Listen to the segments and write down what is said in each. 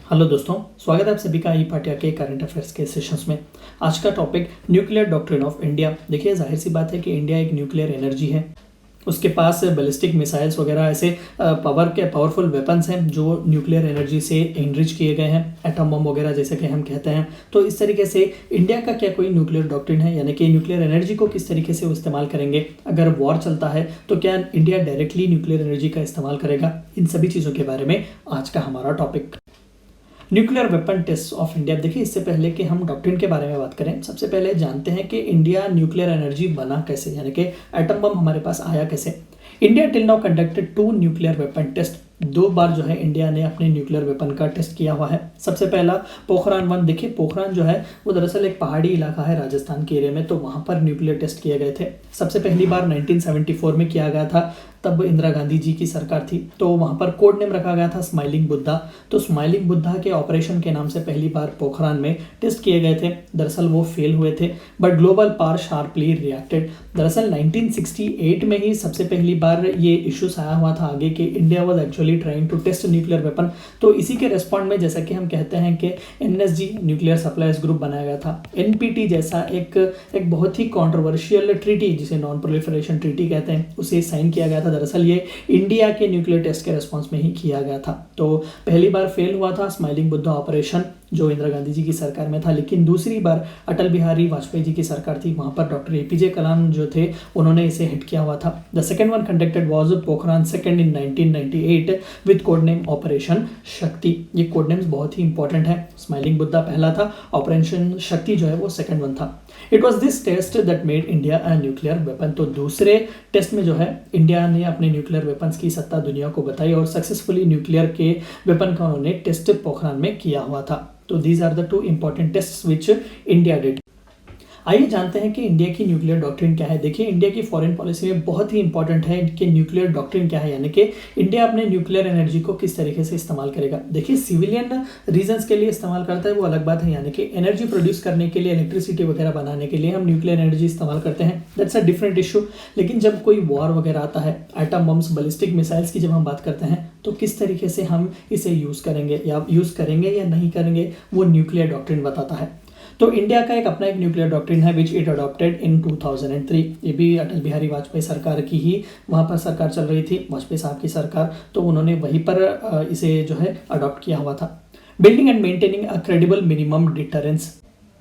Hello दोस्तों, स्वागत है आप सभी का ई पाठ्य के करंट अफेयर्स के सेशंस में। आज का topic nuclear doctrine of India. देखिए, जाहिर सी बात है कि इंडिया एक न्यूक्लियर एनर्जी है, उसके पास बैलिस्टिक मिसाइल्स वगैरह ऐसे पावरफुल वेपन्स हैं जो न्यूक्लियर एनर्जी से एनरिच किए गए हैं, एटम बम वगैरह जैसे कि हम कहते हैं। तो इस तरीके से इंडिया का क्या कोई न्यूक्लियर डॉक्ट्रिन है, यानी कि न्यूक्लियर एनर्जी को किस तरीके से वो इस्तेमाल करेंगे, अगर वॉर चलता है तो क्या इंडिया डायरेक्टली न्यूक्लियर एनर्जी का इस्तेमाल करेगा, इन सभी चीज़ों के बारे में आज का हमारा topic. Nuclear weapon test of India. देखिए, इससे पहले कि हम डॉक्ट्रिन के बारे में बात करें, सबसे पहले जानते हैं कि इंडिया न्यूक्लियर एनर्जी बना कैसे, यानी कि एटम बम हमारे पास आया कैसे। India till now conducted 2 nuclear weapon test. 2 बार जो है इंडिया ने अपने न्यूक्लियर वेपन का टेस्ट किया हुआ है। सबसे पहला पोखरान 1। देखिए, पोखरान जो है वो दरअसल एक पहाड़ी इलाका है राजस्थान के एरिया में, तो वहाँ पर न्यूक्लियर टेस्ट किए गए थे। सबसे पहली बार 1974 में किया गया था, तब इंदिरा गांधी जी की सरकार थी, तो वहाँ पर कोड नेम रखा गया था स्माइलिंग बुद्धा। तो स्माइलिंग बुद्धा के ऑपरेशन के नाम से पहली बार पोखरान में टेस्ट किए गए थे। दरअसल वो फेल हुए थे, but global power sharply reacted. दरअसल 1968 में ही सबसे पहली बार ये इश्यूज आया हुआ था आगे कि India was actually trying to test nuclear weapon. तो इसी के रेस्पॉन्ड में, जैसा कि हम कहते हैं कि NSG न्यूक्लियर सप्लायर्स ग्रुप बनाया गया था। NPT जैसा एक बहुत ही कॉन्ट्रोवर्शियल ट्रीटी, जिसे नॉन प्रोलिफरेशन ट्रीटी कहते हैं, उसे साइन किया गया था। दरअसल ये इंडिया के न्यूक्लियर टेस्ट के रेस्पॉन्स में ही किया गया था। तो पहली बार फेल हुआ था स्माइलिंग बुद्धा ऑपरेशन, जो इंदिरा गांधी जी की सरकार में था, लेकिन दूसरी बार अटल बिहारी वाजपेयी जी की सरकार थी, वहां पर डॉक्टर APJ कलाम जो थे उन्होंने इसे हिट किया हुआ था। The second one conducted was Pokhran second in 1998 with code name operation Shakti. ये कोड नेम्स बहुत ही इंपॉर्टेंट है। स्माइलिंग बुद्धा पहला था, ऑपरेशन शक्ति जो है वो सेकंड वन था। It was this test that made India a nuclear weapon. तो दूसरे टेस्ट में जो है इंडिया ने अपने न्यूक्लियर वेपन्स की सत्ता दुनिया को बताई और सक्सेसफुली न्यूक्लियर के वेपन का उन्होंने टेस्ट पोखरान में किया हुआ था। तो these are the 2 important test which India did. आइए जानते हैं कि इंडिया की न्यूक्लियर डॉक्ट्रिन क्या है। देखिए, इंडिया की फॉरेन पॉलिसी में बहुत ही इंपॉर्टेंट है कि न्यूक्लियर डॉक्ट्रिन क्या है, यानी कि इंडिया अपने न्यूक्लियर एनर्जी को किस तरीके से इस्तेमाल करेगा। देखिए, सिविलियन रीजंस के लिए इस्तेमाल करता है वो अलग बात है, यानी कि एनर्जी प्रोड्यूस करने के लिए, इलेक्ट्रिसिटी वगैरह बनाने के लिए हम न्यूक्लियर एनर्जी इस्तेमाल करते हैं, दैट्स अ डिफरेंट इशू। लेकिन जब कोई वॉर वगैरह आता है, एटम बम्स, बैलिस्टिक मिसाइल्स की जब हम बात करते हैं, तो किस तरीके से हम इसे यूज़ करेंगे या नहीं करेंगे, वो न्यूक्लियर डॉक्ट्रिन बताता है। तो इंडिया का अपना एक न्यूक्लियर डॉक्ट्रिन है विच इट अडॉप्टेड इन 2003। ये भी अटल बिहारी वाजपेयी सरकार की ही वहाँ पर सरकार चल रही थी, वाजपेयी साहब की सरकार, तो उन्होंने वहीं पर इसे जो है अडॉप्ट किया हुआ था। Building and maintaining a credible minimum deterrence.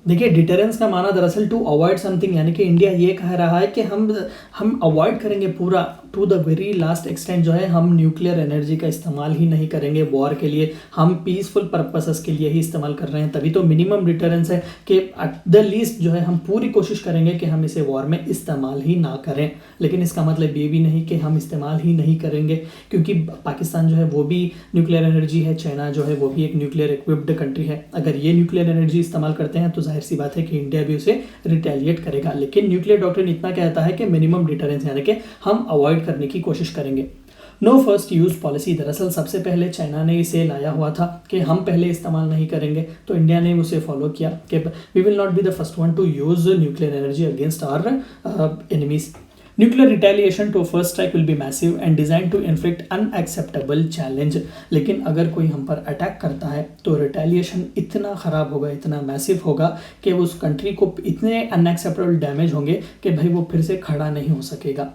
देखिए, डिटरेंस का माना दरअसल टू अवॉइड समथिंग, यानी कि इंडिया ये कह रहा है कि हम अवॉइड करेंगे पूरा to the very last extent, जो है हम न्यूक्लियर एनर्जी का इस्तेमाल ही नहीं करेंगे वॉर के लिए, हम पीसफुल पर्पसेस के लिए ही इस्तेमाल कर रहे हैं। तभी तो मिनिमम डिटरेंस है कि एट द लीस्ट जो है हम पूरी कोशिश करेंगे कि हम इसे वॉर में इस्तेमाल ही ना करें। लेकिन इसका मतलब ये भी नहीं कि हम इस्तेमाल ही नहीं करेंगे, क्योंकि पाकिस्तान जो है वो भी न्यूक्लियर एनर्जी है, चाइना जो है वो भी एक न्यूक्लियर इक्विप्ड कंट्री है। अगर ये न्यूक्लियर एनर्जी इस्तेमाल करते हैं तो जाहिर सी बात है कि इंडिया भी उसे रिटेलिएट करेगा। लेकिन न्यूक्लियर डॉक्ट्रिन इतना कहता है कि मिनिमम डिटरेंस, यानी कि हम अवॉइड करने की कोशिश करेंगे। No first use policy. दरअसल सबसे पहले चाइना ने इसे लाया हुआ था कि हम पहले इस्तेमाल नहीं करेंगे, तो इंडिया ने उसे फॉलो किया कि we will not be the first one to use nuclear energy against our enemies. Nuclear retaliation to first strike will be massive and design to inflict unacceptable challenge. लेकिन अगर कोई हम पर अटैक करता है तो रिटेलिएशन इतना खराब होगा, इतना मैसिव होगा कि उस कंट्री को इतने अनएक्सेप्टेबल डैमेज होंगे कि भाई वो फिर से खड़ा नहीं हो सकेगा।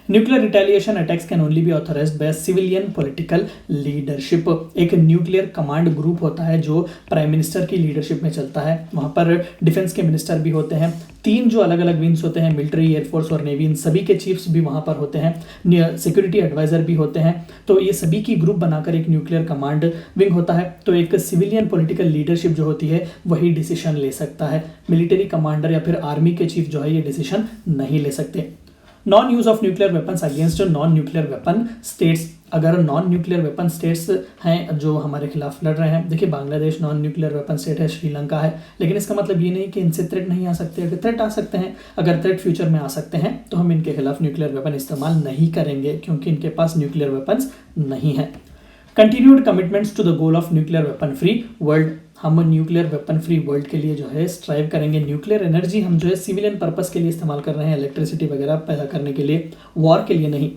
Nuclear retaliation attacks can only B authorised bye civilian political leadership. एक न्यूक्लियर कमांड ग्रुप होता है जो प्राइम मिनिस्टर की लीडरशिप में चलता है। वहाँ पर डिफेंस के मिनिस्टर भी होते हैं, 3 जो अलग अलग विंग्स होते हैं, मिलिट्री, एयरफोर्स और नेवी, इन सभी के चीफ्स भी वहाँ पर होते हैं, सिक्योरिटी एडवाइजर भी होते हैं। तो ये सभी की ग्रुप बनाकर एक न्यूक्लियर कमांड विंग होता है। तो एक सिविलियन पॉलिटिकल लीडरशिप जो होती है वही डिसीजन ले सकता है, मिलिट्री कमांडर या फिर आर्मी के चीफ जो है ये डिसीजन नहीं ले सकते। Non use of nuclear weapons against non nuclear weapon states. अगर नॉन न्यूक्लियर वेपन स्टेट्स हैं जो हमारे खिलाफ लड़ रहे हैं, देखिए Bangladesh non nuclear weapon state है, श्रीलंका है, लेकिन इसका मतलब ये नहीं कि इनसे थ्रेट नहीं आ सकते। अगर थ्रेट आ सकते हैं, अगर थ्रेट फ्यूचर में आ सकते हैं, तो हम इनके खिलाफ न्यूक्लियर वेपन इस्तेमाल नहीं करेंगे, क्योंकि इनके पास न्यूक्लियर वेपन्स नहीं है। Continued commitments to the goal of nuclear weapon free world. हम न्यूक्लियर वेपन फ्री वर्ल्ड के लिए जो है स्ट्राइव करेंगे। न्यूक्लियर एनर्जी हम जो है सिविलियन पर्पस के लिए इस्तेमाल कर रहे हैं, इलेक्ट्रिसिटी वगैरह पैदा करने के लिए, वॉर के लिए नहीं।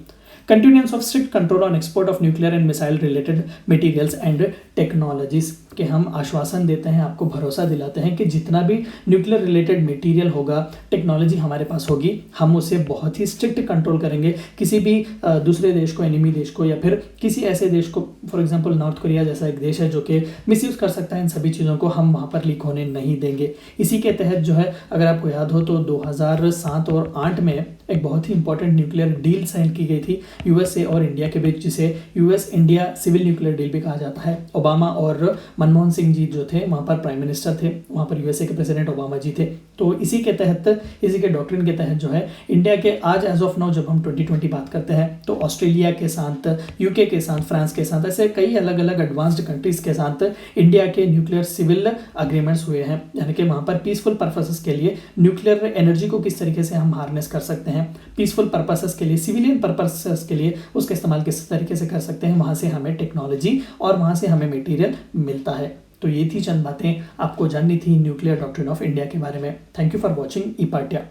Continuance of strict control on export of nuclear and missile related materials and technologies कि हम आश्वासन देते हैं, आपको भरोसा दिलाते हैं कि जितना भी न्यूक्लियर रिलेटेड मटेरियल होगा, टेक्नोलॉजी हमारे पास होगी, हम उसे बहुत ही स्ट्रिक्ट कंट्रोल करेंगे। किसी भी दूसरे देश को, एनिमी देश को, या फिर किसी ऐसे देश को, फॉर एग्जांपल नॉर्थ कोरिया जैसा एक देश है जो कि मिसयूज़ कर सकता है इन सभी चीज़ों को, हम वहाँ पर लीक होने नहीं देंगे। इसी के तहत जो है, अगर आपको याद हो तो 2007 और 8 में एक बहुत ही इंपॉर्टेंट न्यूक्लियर डील साइन की गई थी यूएसए और इंडिया के बीच, जिसे US India civil nuclear deal भी कहा जाता है। ओबामा और मनमोहन सिंह जी जो थे वहाँ पर प्राइम मिनिस्टर थे, वहाँ पर यूएसए के प्रेसिडेंट ओबामा जी थे। तो इसी के तहत, इसी के डॉक्ट्रिन के तहत जो है, इंडिया के आज एज ऑफ नाउ जब हम 2020 बात करते हैं तो ऑस्ट्रेलिया के साथ, यूके के साथ, फ्रांस के साथ, ऐसे कई अलग अलग एडवांस्ड कंट्रीज के साथ इंडिया के न्यूक्लियर सिविल अग्रीमेंट्स हुए हैं। यानी कि वहाँ पर पीसफुल पर्पसेस के लिए न्यूक्लियर एनर्जी को किस तरीके से हम हार्नेस कर सकते हैं, पीसफुल पर्पसेस के लिए, सिविलियन पर्पसेस के लिए उसका इस्तेमाल किस तरीके से कर सकते हैं, वहाँ से हमें टेक्नोलॉजी और वहाँ से हमें मटेरियल मिलता है। तो ये थी चंद बातें आपको जाननी थी न्यूक्लियर डॉक्ट्रिन ऑफ इंडिया के बारे में। थैंक यू फॉर वॉचिंग ई पार्टिया।